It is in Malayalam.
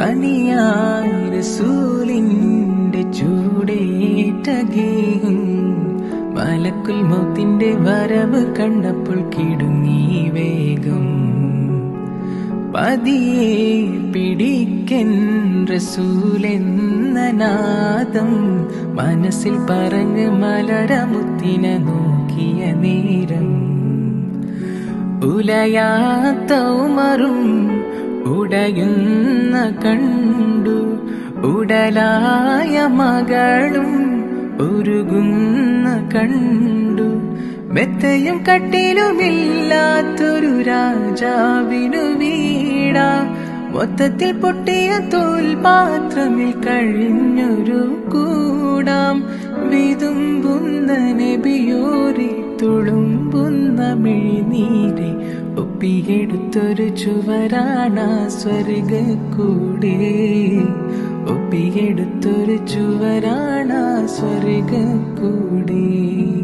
പനിയായി റസൂലിന്റെ ചൂടേറ്റ ഗേഹം മലക്കുൽ മൗത്തിന്റെ വരവ് കണ്ടപ്പോൾ കിടുങ്ങി വേഗം. പതിയെ പിടിക്കൻ റസൂലെന്ന നാദം മനസ്സിൽ പറഞ്ഞ് മലരമുത്തിനെ നോക്കിയ നേരം ഉലയാത്ത ഉമറും ഉടയുന്ന കണ്ടു, ഉടലായ മകളും ഉരുകുന്ന കണ്ടു. മെത്തയും കട്ടിലുമില്ലാത്തൊരു രാജാവിനു വീടാ, മൊത്തത്തിൽ പൊട്ടിയ തോൽപാത്രമിൽ കഴിഞ്ഞൊരു കൂടാം. വിതുമ്പുന്ന നബിയോരെ തുളുമ്പുന്ന മിഴിനീരെ ഒപ്പിയെടുത്തൊരു ചുവരാണ സ്വർഗക്കൂടേ, ഒപ്പിയെടുത്തൊരു ചുവരാണ സ്വർഗക്കൂടേ.